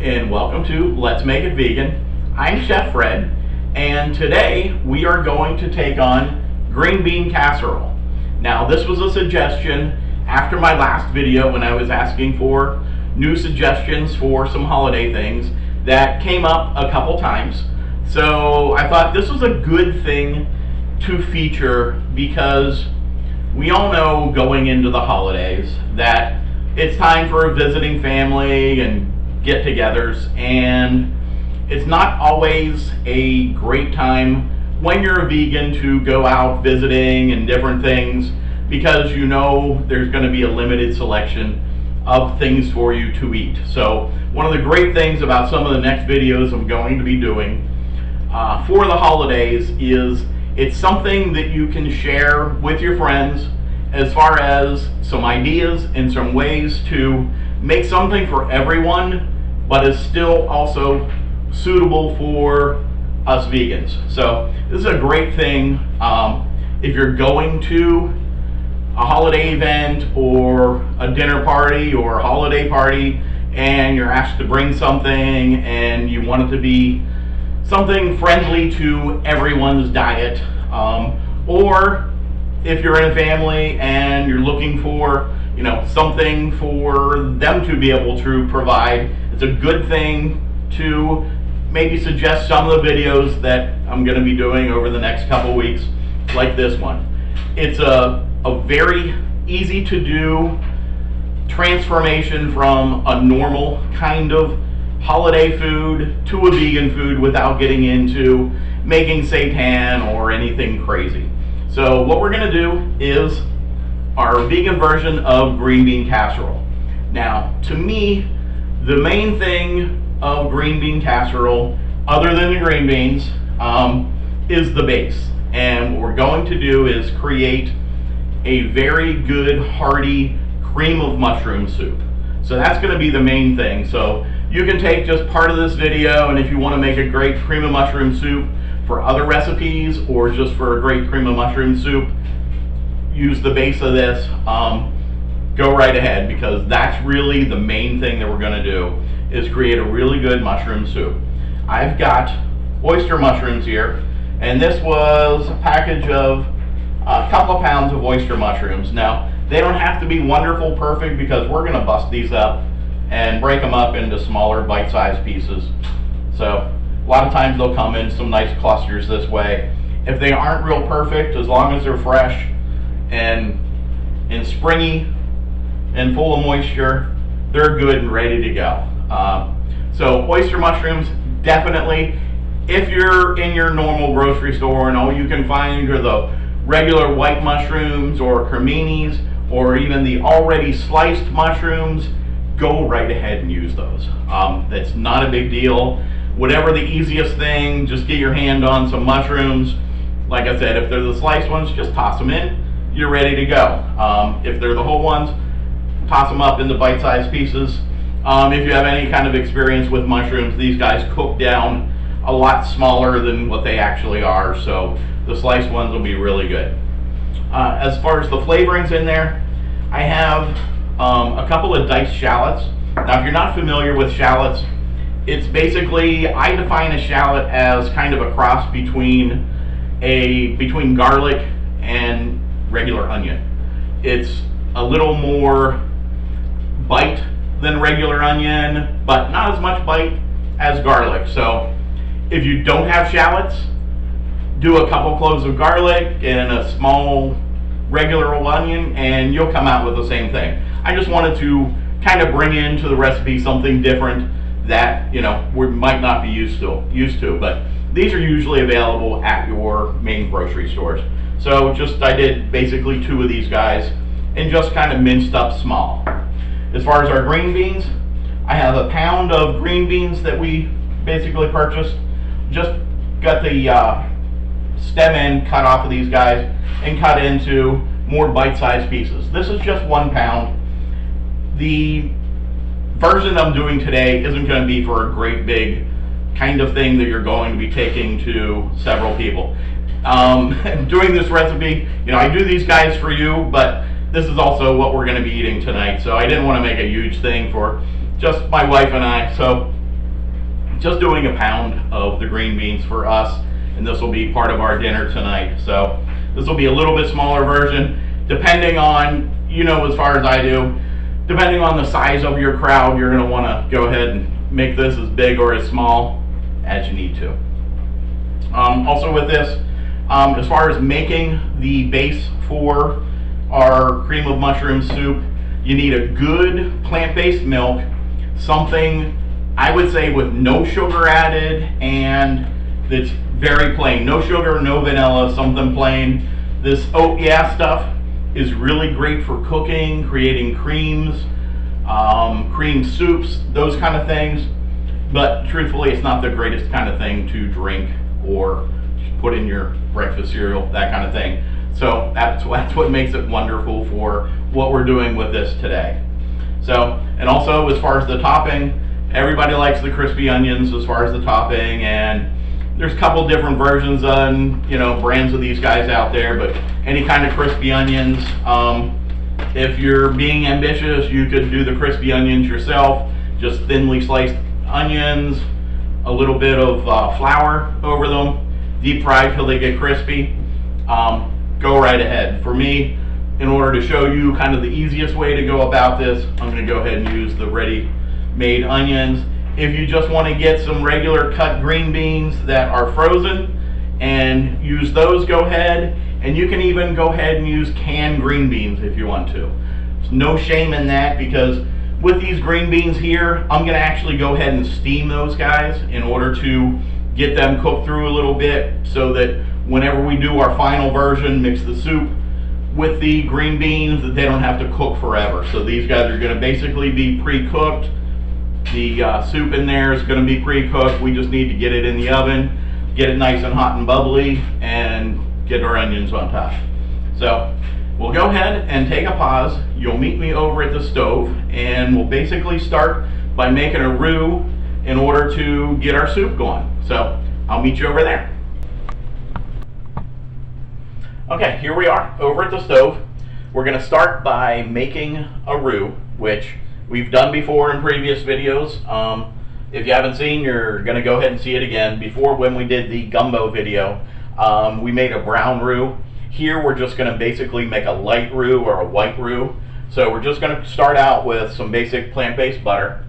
and welcome to Let's Make It Vegan. I'm Chef Fred, and today we are going to take on green bean casserole. Now, this was a suggestion after my last video when I was asking for new suggestions for some holiday things that came up a couple times. So I thought this was a good thing to feature because we all know going into the holidays that it's time for visiting family and get-togethers, and it's not always a great time when you're a vegan to go out visiting and different things because you know there's going to be a limited selection of things for you to eat. So one of the great things about some of the next videos I'm going to be doing for the holidays is it's something that you can share with your friends as far as some ideas and some ways to make something for everyone, but is still also suitable for us vegans. So this is a great thing if you're going to a holiday event or a dinner party or a holiday party and you're asked to bring something and you want it to be something friendly to everyone's diet, or if you're in a family and you're looking for something for them to be able to provide, it's a good thing to maybe suggest some of the videos that I'm going to be doing over the next couple weeks, like this one. It's a very easy to do transformation from a normal kind of holiday food to a vegan food without getting into making seitan or anything crazy. So what we're going to do is our vegan version of green bean casserole. Now, to me, the main thing of green bean casserole, other than the green beans, is the base. And what we're going to do is create a very good, hearty cream of mushroom soup. So that's going to be the main thing. So you can take just part of this video, and if you want to make a great cream of mushroom soup for other recipes or just for a great cream of mushroom soup, use the base of this, go right ahead, because that's really the main thing that we're going to do is create a really good mushroom soup. I've got oyster mushrooms here, and this was a package of a couple of pounds of oyster mushrooms. Now, they don't have to be wonderful perfect because we're going to bust these up and break them up into smaller bite-sized pieces. So a lot of times they'll come in some nice clusters this way. If they aren't real perfect, as long as they're fresh and springy and full of moisture, they're good and ready to go. So oyster mushrooms, definitely, if you're in your normal grocery store and all you can find are the regular white mushrooms or creminis or even the already sliced mushrooms, go right ahead and use those. That's not a big deal. Whatever the easiest thing, just get your hand on some mushrooms. Like I said, if they're the sliced ones, just toss them in. You're ready to go. If they're the whole ones, toss them up into bite-sized pieces. If you have any kind of experience with mushrooms, these guys cook down a lot smaller than what they actually are, so the sliced ones will be really good. As far as the flavorings in there, I have a couple of diced shallots. Now, if you're not familiar with shallots, it's basically, I define a shallot as kind of a cross between garlic and regular onion. It's a little more bite than regular onion, but not as much bite as garlic. So if you don't have shallots, do a couple cloves of garlic and a small regular old onion and you'll come out with the same thing. I just wanted to kind of bring into the recipe something different that we might not be used to, but these are usually available at your main grocery stores. So I did basically 2 of these guys and just kind of minced up small. As far as our green beans, I have a pound of green beans that we basically purchased. Just got the stem end cut off of these guys and cut into more bite-sized pieces. This is just 1 pound. The version I'm doing today isn't going to be for a great big kind of thing that you're going to be taking to several people. Doing this recipe, I do these guys for you, but this is also what we're going to be eating tonight, so I didn't want to make a huge thing for just my wife and I. So just doing a pound of the green beans for us, and this will be part of our dinner tonight. So this will be a little bit smaller version, depending on, as far as I do, depending on the size of your crowd, you're going to want to go ahead and make this as big or as small as you need to. Also with this, as far as making the base for our cream of mushroom soup, you need a good plant-based milk, something I would say with no sugar added and that's very plain. No sugar, no vanilla, something plain. This oat yeah stuff is really great for cooking, creating creams, cream soups, those kind of things. But truthfully, it's not the greatest kind of thing to drink or put in your breakfast cereal, that kind of thing. So that's what makes it wonderful for what we're doing with this today. So, and also as far as the topping, everybody likes the crispy onions as far as the topping, and there's a couple different versions on, brands of these guys out there, but any kind of crispy onions. If you're being ambitious, you could do the crispy onions yourself, just thinly sliced onions, a little bit of flour over them, deep fried till they get crispy. Go right ahead. For me, in order to show you kind of the easiest way to go about this, I'm going to go ahead and use the ready-made onions. If you just want to get some regular cut green beans that are frozen and use those, go ahead. And you can even go ahead and use canned green beans if you want to. There's no shame in that, because with these green beans here, I'm going to actually go ahead and steam those guys in order to get them cooked through a little bit, so that whenever we do our final version, mix the soup with the green beans, that they don't have to cook forever. So these guys are going to basically be pre-cooked. The soup in there is going to be pre-cooked. We just need to get it in the oven, get it nice and hot and bubbly, and get our onions on top. So we'll go ahead and take a pause. You'll meet me over at the stove, and we'll basically start by making a roux in order to get our soup going. So I'll meet you over there. Okay, here we are over at the stove. We're going to start by making a roux, which we've done before in previous videos. If you haven't seen, you're going to go ahead and see it again. Before, when we did the gumbo video, we made a brown roux. Here we're just going to basically make a light roux or a white roux. So we're just going to start out with some basic plant-based butter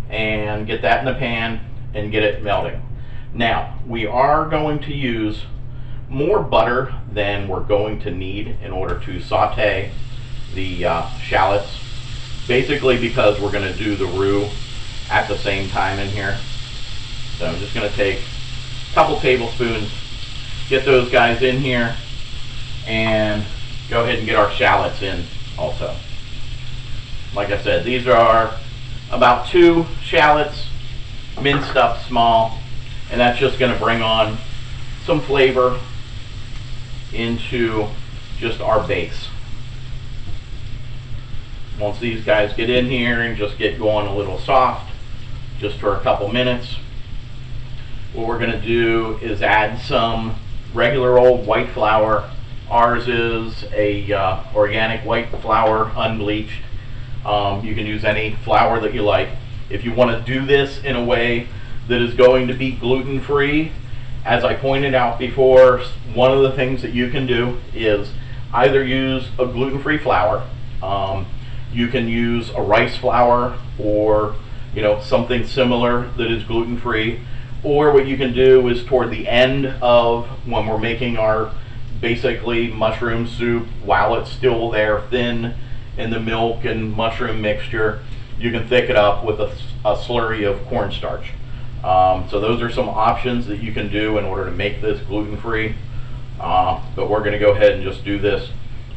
and get that in the pan and get it melting. Now, we are going to use more butter than we're going to need in order to saute the shallots, basically because we're going to do the roux at the same time in here. So I'm just going to take a couple tablespoons, get those guys in here, and go ahead and get our shallots in also. Like I said, these are about 2 shallots, minced up small, and that's just going to bring on some flavor into just our base. Once these guys get in here and just get going a little soft, just for a couple minutes, what we're going to do is add some regular old white flour. Ours is a organic white flour, unbleached. You can use any flour that you like. If you want to do this in a way that is going to be gluten-free, as I pointed out before, one of the things that you can do is either use a gluten-free flour. You can use a rice flour, or something similar that is gluten-free. Or what you can do is, toward the end of when we're making our basically mushroom soup, while it's still there thin in the milk and mushroom mixture, you can thicken it up with a slurry of cornstarch. So those are some options that you can do in order to make this gluten-free. But we're going to go ahead and just do this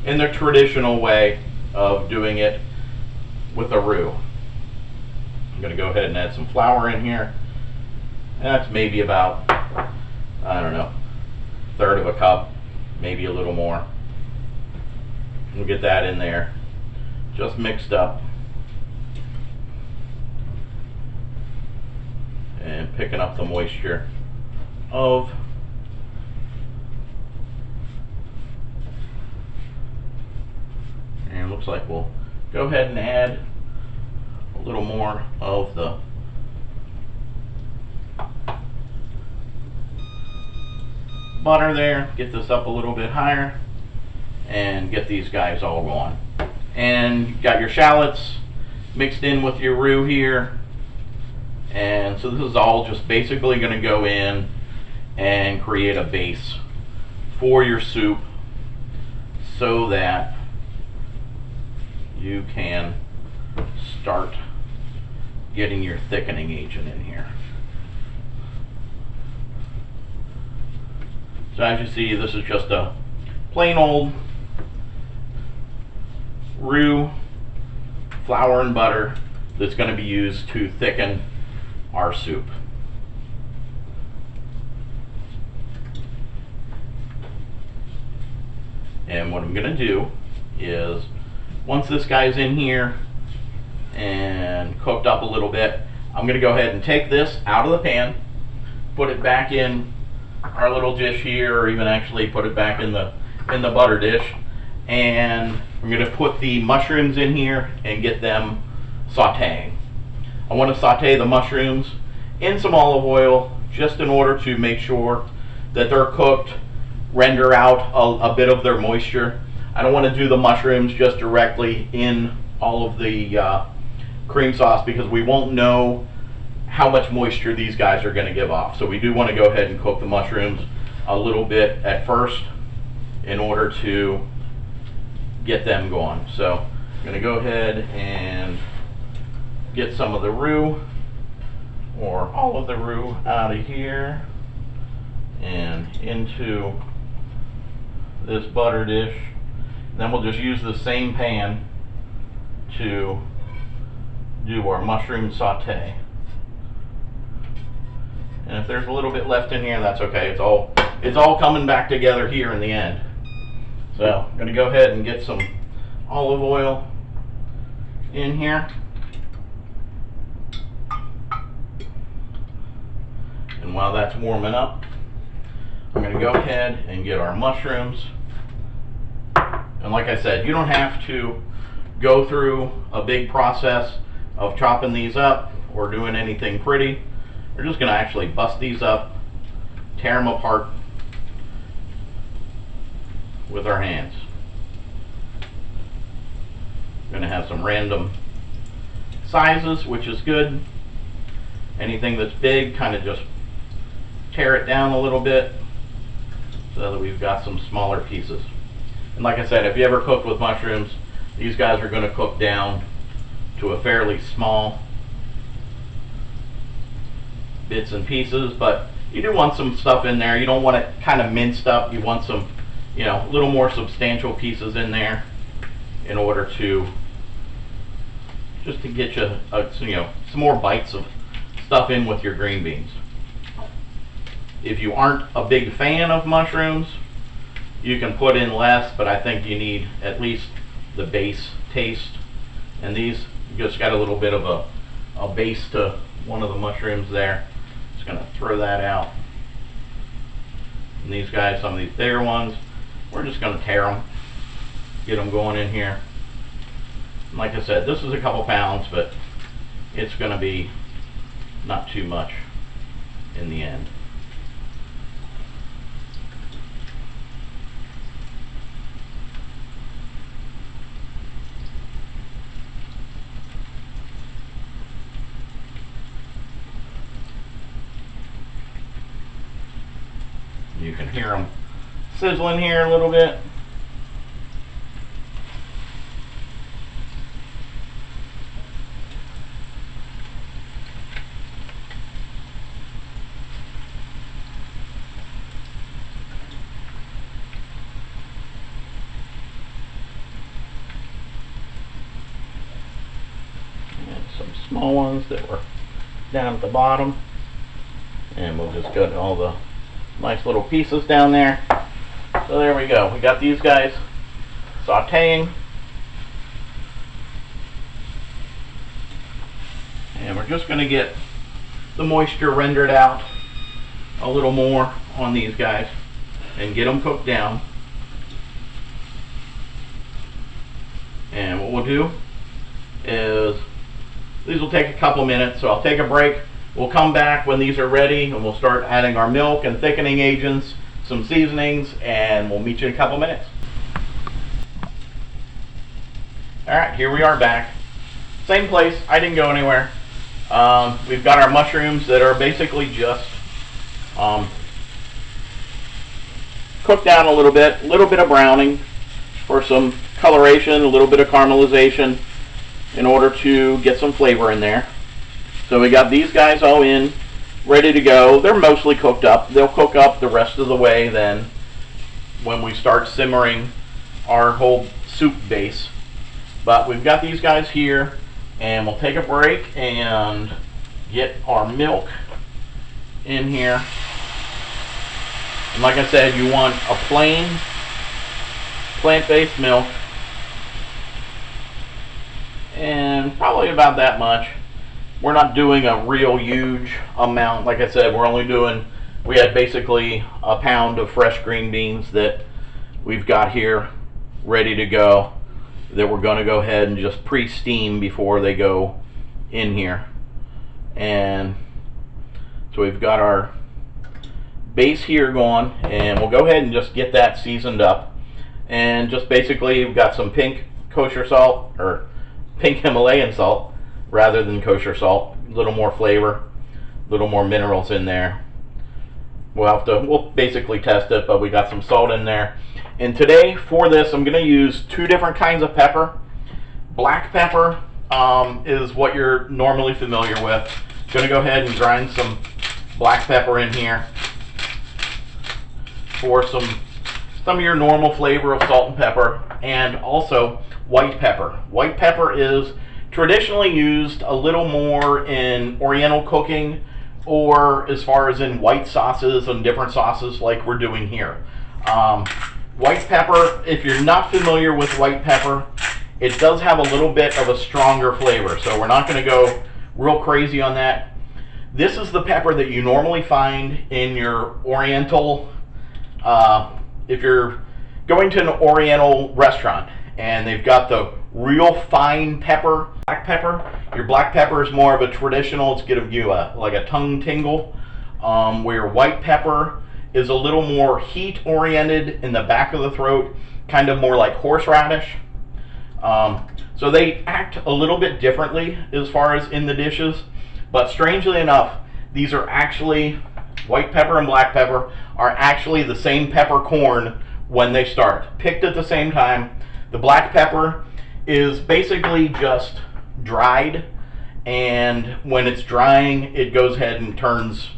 in the traditional way of doing it with a roux. I'm going to go ahead and add some flour in here. That's maybe about, I don't know, 1/3 of a cup, maybe a little more. We'll get that in there, just mixed up. And picking up the moisture of and looks like we'll go ahead and add a little more of the butter there, get this up a little bit higher, and get these guys all going. And you've got your shallots mixed in with your roux here. And so this is all just basically going to go in and create a base for your soup so that you can start getting your thickening agent in here. So as you see, this is just a plain old roux, flour and butter that's going to be used to thicken our soup. And what I'm going to do is, once this guy's in here and cooked up a little bit, I'm going to go ahead and take this out of the pan, put it back in our little dish here, or even actually put it back in the butter dish, and I'm going to put the mushrooms in here and get them sauteing. I want to saute the mushrooms in some olive oil just in order to make sure that they're cooked, render out a bit of their moisture. I don't want to do the mushrooms just directly in all of the cream sauce, because we won't know how much moisture these guys are going to give off. So we do want to go ahead and cook the mushrooms a little bit at first in order to get them going. So I'm going to go ahead and get some of the roux, or all of the roux, out of here and into this butter dish. Then we'll just use the same pan to do our mushroom saute. And if there's a little bit left in here, that's okay. It's all coming back together here in the end. So I'm going to go ahead and get some olive oil in here. And while that's warming up, I'm going to go ahead and get our mushrooms. And like I said, you don't have to go through a big process of chopping these up or doing anything pretty. We're just going to actually bust these up, tear them apart with our hands. We're going to have some random sizes, which is good. Anything that's big, kind of just tear it down a little bit so that we've got some smaller pieces. And like I said, if you ever cooked with mushrooms, these guys are going to cook down to a fairly small bits and pieces, but you do want some stuff in there. You don't want it kind of minced up. You want some, a little more substantial pieces in there in order to just to get you, some more bites of stuff in with your green beans. If you aren't a big fan of mushrooms, you can put in less, but I think you need at least the base taste. And these just got a little bit of a base to one of the mushrooms there. Just going to throw that out. And these guys, some of these bigger ones, we're just going to tear them, get them going in here. And like I said, this is a couple pounds, but it's going to be not too much in the end. You can hear them sizzling here a little bit. And some small ones that were down at the bottom. And we'll just get all the nice little pieces down there. So there we go. We got these guys sauteing. And we're just going to get the moisture rendered out a little more on these guys and get them cooked down. And what we'll do is, these will take a couple minutes, so I'll take a break, We'll come back when these are ready and we'll start adding our milk and thickening agents, some seasonings, and we'll meet you in a couple minutes. Alright, here we are back. Same place, I didn't go anywhere. We've got our mushrooms that are basically just cooked down a little bit of browning for some coloration, a little bit of caramelization in order to get some flavor in there. So we got these guys all in, ready to go. They're mostly cooked up. They'll cook up the rest of the way then when we start simmering our whole soup base. But we've got these guys here, and we'll take a break and get our milk in here. And like I said, you want a plain plant-based milk, and probably about that much. We're not doing a real huge amount. Like I said, we had basically a pound of fresh green beans that we've got here ready to go, that we're going to go ahead and just pre-steam before they go in here. And so we've got our base here going, and we'll go ahead and just get that seasoned up. And just basically, we've got some pink kosher salt, or pink Himalayan salt rather than kosher salt. A little more flavor, a little more minerals in there. We'll basically test it, but we got some salt in there. And today for this, I'm going to use two different kinds of pepper. Black pepper is what you're normally familiar with. Going to go ahead and grind some black pepper in here for some of your normal flavor of salt and pepper, and also white pepper. White pepper is traditionally used a little more in Oriental cooking, or as far as in white sauces and different sauces like we're doing here. White pepper, if you're not familiar with white pepper, it does have a little bit of a stronger flavor, so we're not going to go real crazy on that. This is the pepper that you normally find in your Oriental, if you're going to an Oriental restaurant and they've got the real fine pepper, black pepper. Your black pepper is more of a traditional, it's giving you like a tongue tingle, where white pepper is a little more heat oriented in the back of the throat, kind of more like horseradish. So they act a little bit differently as far as in the dishes, but strangely enough, these are actually, white pepper and black pepper are actually the same peppercorn when they start, picked at the same time. The black pepper is basically just dried, and when it's drying, it goes ahead and turns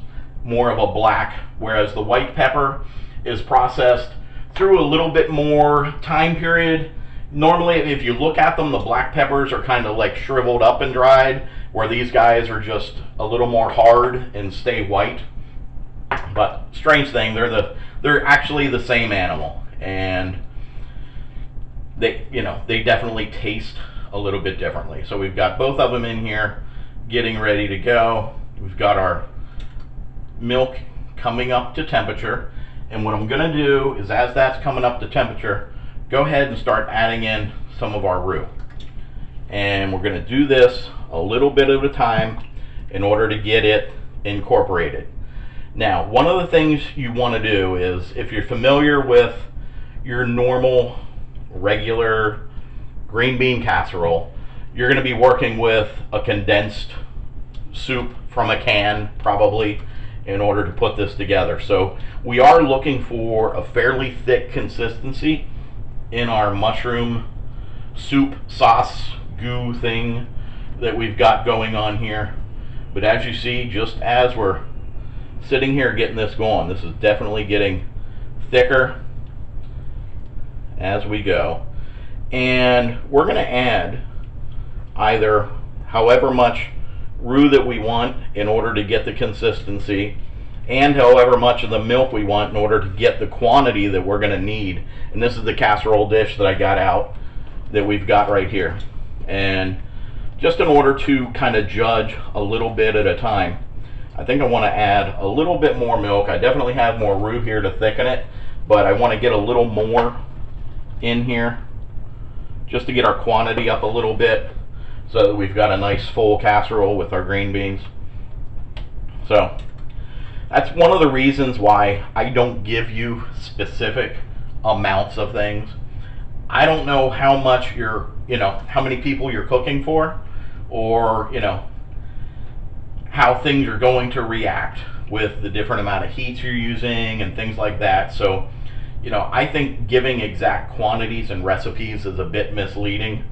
more of a black, whereas the white pepper is processed through a little bit more time period. Normally, if you look at them, the black peppers are kind of like shriveled up and dried, where these guys are just a little more hard and stay white. But strange thing, they're actually the same animal, and they definitely taste a little bit differently. So we've got both of them in here getting ready to go. We've got our milk coming up to temperature, and what I'm going to do is, as that's coming up to temperature, go ahead and start adding in some of our roux. And we're going to do this a little bit at a time in order to get it incorporated. Now, one of the things you want to do is, if you're familiar with your normal regular green bean casserole, you're going to be working with a condensed soup from a can, probably, in order to put this together. So we are looking for a fairly thick consistency in our mushroom soup sauce goo thing that we've got going on here. But as you see, just as we're sitting here getting this going, this is definitely getting thicker as we go. And we're going to add either however much roux that we want in order to get the consistency, and however much of the milk we want in order to get the quantity that we're going to need. And this is the casserole dish that I got out, that we've got right here. And just in order to kind of judge a little bit at a time, I think I want to add a little bit more milk. I definitely have more roux here to thicken it, but I want to get a little more in here just to get our quantity up a little bit, so that we've got a nice full casserole with our green beans. So that's one of the reasons why I don't give you specific amounts of things. I don't know how much how many people you're cooking for, or, how things are going to react with the different amount of heats you're using and things like that. So, I think giving exact quantities and recipes is a bit misleading,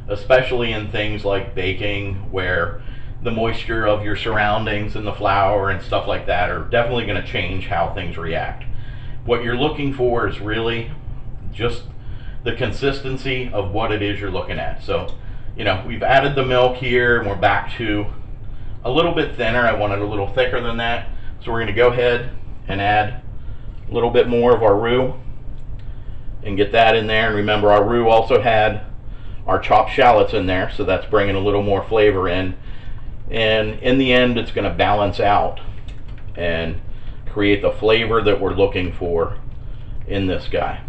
especially in things like baking, where the moisture of your surroundings and the flour and stuff like that are definitely going to change how things react. What you're looking for is really just the consistency of what it is you're looking at. So, we've added the milk here and we're back to a little bit thinner. I want it a little thicker than that. So we're going to go ahead and add a little bit more of our roux and get that in there. And remember, our roux also had our chopped shallots in there, so that's bringing a little more flavor in. And in the end, it's going to balance out and create the flavor that we're looking for in this guy.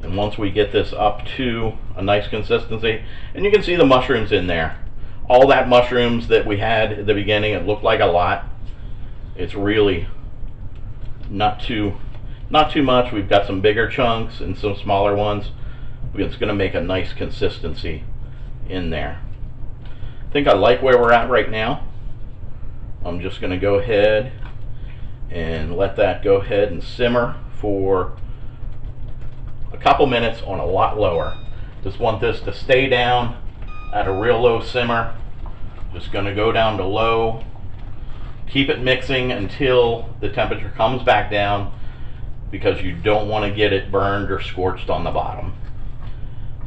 And once we get this up to a nice consistency, and you can see the mushrooms in there. All that mushrooms that we had at the beginning, it looked like a lot. It's really not too much. We've got some bigger chunks and some smaller ones. It's going to make a nice consistency in there. I think I like where we're at right now. I'm just going to go ahead and let that go ahead and simmer for a couple minutes on a lot lower. Just want this to stay down at a real low simmer. Just going to go down to low. Keep it mixing until the temperature comes back down, because you don't want to get it burned or scorched on the bottom.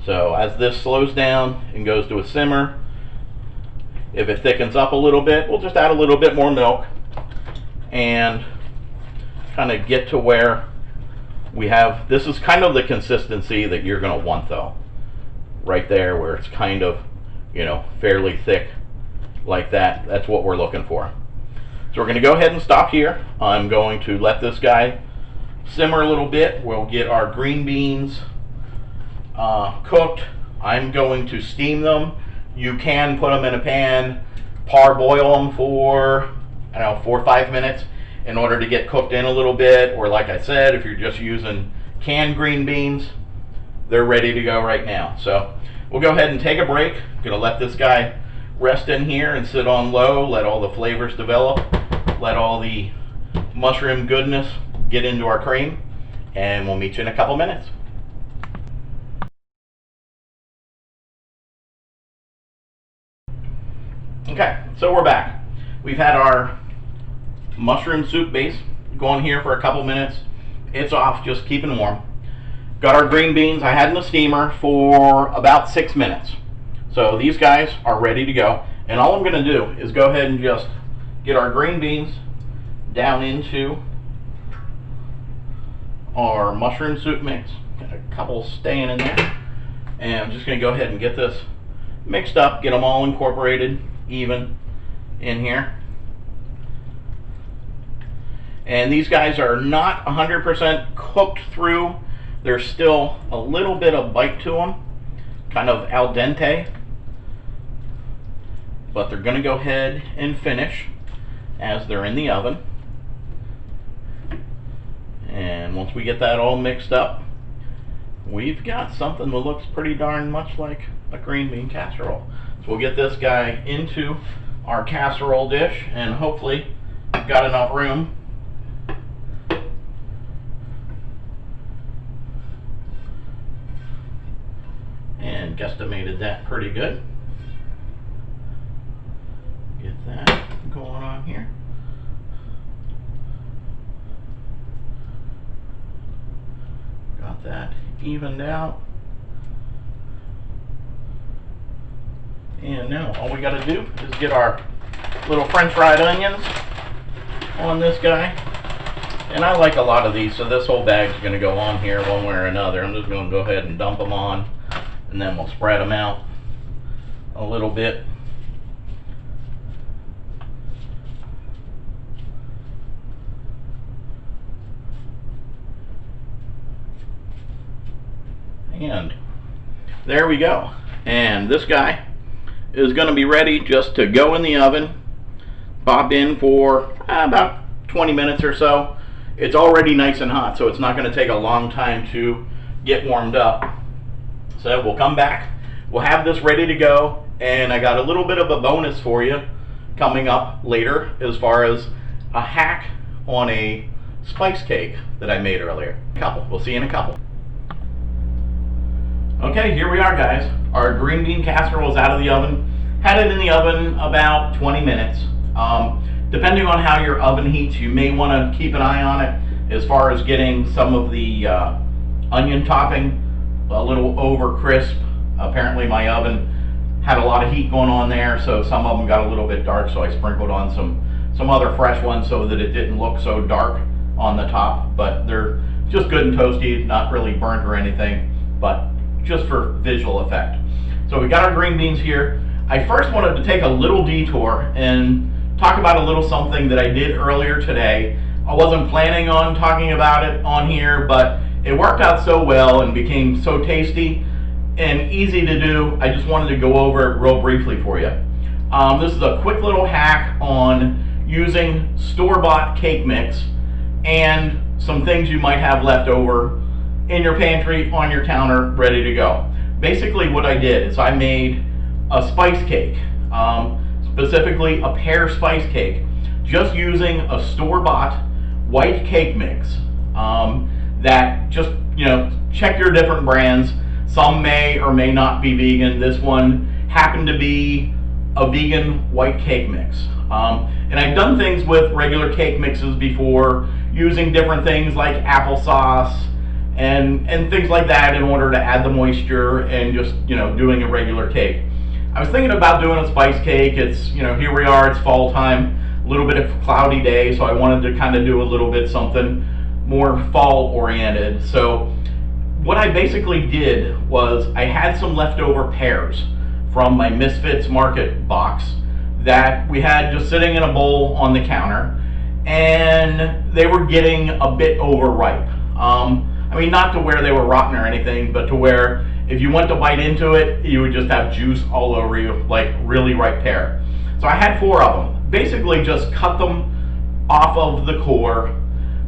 So as this slows down and goes to a simmer, if it thickens up a little bit, we'll just add a little bit more milk and kind of get to where we have, this is kind of the consistency that you're going to want though. Right there where it's kind of, fairly thick like that. That's what we're looking for. So we're going to go ahead and stop here. I'm going to let this guy simmer a little bit. We'll get our green beans cooked. I'm going to steam them. You can put them in a pan, parboil them for, 4 or 5 minutes in order to get cooked in a little bit. Or like I said, if you're just using canned green beans, they're ready to go right now. So we'll go ahead and take a break. I'm going to let this guy rest in here and sit on low, let all the flavors develop, let all the mushroom goodness get into our cream, and we'll meet you in a couple minutes. Okay, so we're back. We've had our mushroom soup base going here for a couple minutes. It's off, just keeping warm. Got our green beans I had in the steamer for about 6 minutes. So these guys are ready to go. And all I'm going to do is go ahead and just get our green beans down into our mushroom soup mix. Got a couple staying in there. And I'm just going to go ahead and get this mixed up, get them all incorporated even in here. And these guys are not 100% cooked through. There's still a little bit of bite to them, kind of al dente. But they're going to go ahead and finish as they're in the oven. And once we get that all mixed up, we've got something that looks pretty darn much like a green bean casserole. So we'll get this guy into our casserole dish, and hopefully we've got enough room and guesstimated that pretty good. Get that going on here. Got that evened out. And now all we got to do is get our little French fried onions on this guy. And I like a lot of these, so this whole bag's going to go on here one way or another. I'm just going to go ahead and dump them on, and then we'll spread them out a little bit. And there we go. And this guy is going to be ready just to go in the oven. Pop in for about 20 minutes or so. It's already nice and hot, so it's not going to take a long time to get warmed up. So we'll come back. We'll have this ready to go, and I got a little bit of a bonus for you coming up later as far as a hack on a spice cake that I made earlier. We'll see you in a couple. Okay, here we are, guys. Our green bean casserole is out of the oven. Had it in the oven about 20 minutes. Depending on how your oven heats, you may want to keep an eye on it as far as getting some of the onion topping a little over crisp. Apparently my oven had a lot of heat going on there, so some of them got a little bit dark, so I sprinkled on some other fresh ones so that it didn't look so dark on the top. But they're just good and toasty, not really burnt or anything, but just for visual effect. So we got our green beans here. I first wanted to take a little detour and talk about a little something that I did earlier today. I wasn't planning on talking about it on here, but it worked out so well and became so tasty and easy to do. I just wanted to go over it real briefly for you. This is a quick little hack on using store-bought cake mix and some things you might have left over in your pantry, on your counter, ready to go. Basically what I did is I made a spice cake, specifically a pear spice cake, just using a store-bought white cake mix. That just, check your different brands. Some may or may not be vegan. This one happened to be a vegan white cake mix. And I've done things with regular cake mixes before, using different things like applesauce and things like that in order to add the moisture and just, doing a regular cake. I was thinking about doing a spice cake. It's, here we are, it's fall time, a little bit of a cloudy day, so I wanted to kind of do a little bit something more fall oriented. So what I basically did was I had some leftover pears from my Misfits Market box that we had just sitting in a bowl on the counter, and they were getting a bit overripe. I mean, not to where they were rotten or anything, but to where if you went to bite into it, you would just have juice all over you, like really ripe pear. So I had 4 of them. Basically just cut them off of the core,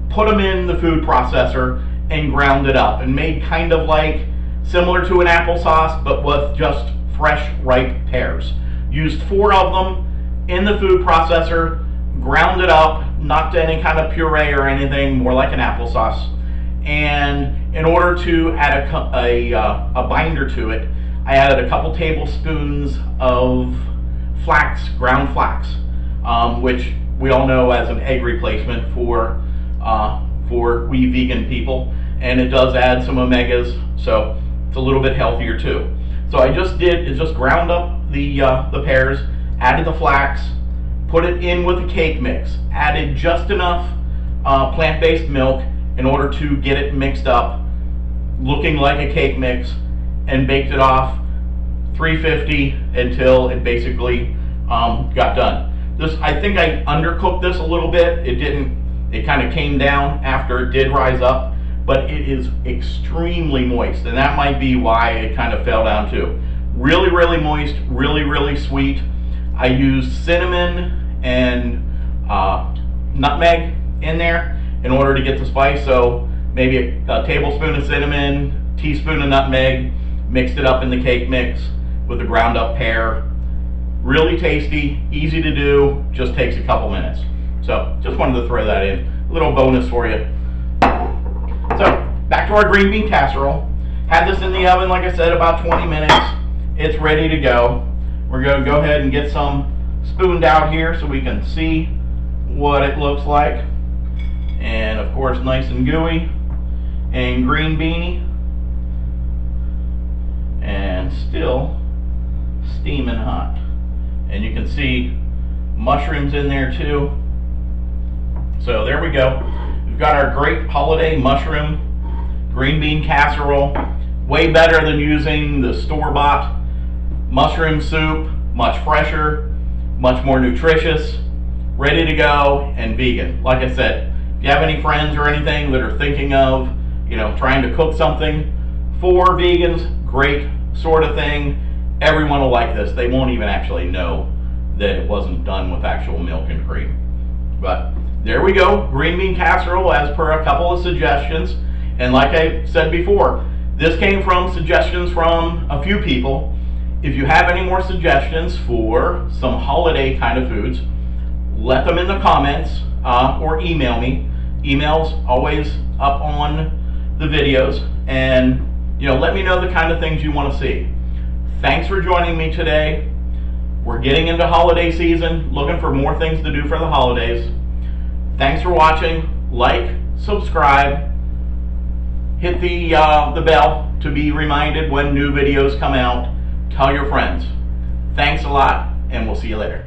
put them in the food processor, and ground it up, and made kind of like similar to an applesauce, but with just fresh, ripe pears. Used 4 of them in the food processor, ground it up, not to any kind of puree or anything, more like an applesauce. And in order to add a binder to it, I added a couple tablespoons of flax, ground flax, which we all know as an egg replacement for we vegan people, and it does add some omegas, so it's a little bit healthier too. So I just did is just ground up the pears, added the flax, put it in with the cake mix, added just enough plant-based milk in order to get it mixed up, looking like a cake mix, and baked it off 350 until it basically got done. I think I undercooked this a little bit. It kind of came down after it did rise up, but it is extremely moist, and that might be why it kind of fell down too. Really, really moist, really, really sweet. I used cinnamon and nutmeg in there in order to get the spice, so maybe a tablespoon of cinnamon, teaspoon of nutmeg, mixed it up in the cake mix with the ground up pear. Really tasty, easy to do, just takes a couple minutes. So just wanted to throw that in, a little bonus for you. So back to our green bean casserole. Had this in the oven, like I said, about 20 minutes. It's ready to go. We're going to go ahead and get some spooned out here so we can see what it looks like. And of course, nice and gooey and green beany, and still steaming hot. And you can see mushrooms in there too. So there we go. We've got our great holiday mushroom green bean casserole. Way better than using the store-bought mushroom soup. Much fresher, much more nutritious, ready to go, and vegan. Like I said, if you have any friends or anything that are thinking of, trying to cook something for vegans, great sort of thing. everyone will like this. They won't even actually know that it wasn't done with actual milk and cream. But there we go, green bean casserole as per a couple of suggestions. And like I said before, this came from suggestions from a few people. If you have any more suggestions for some holiday kind of foods, let them in the comments or email me. Email's always up on the videos, and let me know the kind of things you want to see. Thanks for joining me today. We're getting into holiday season, looking for more things to do for the holidays. Thanks for watching. Like, subscribe, hit the bell to be reminded when new videos come out. Tell your friends. Thanks a lot, and we'll see you later.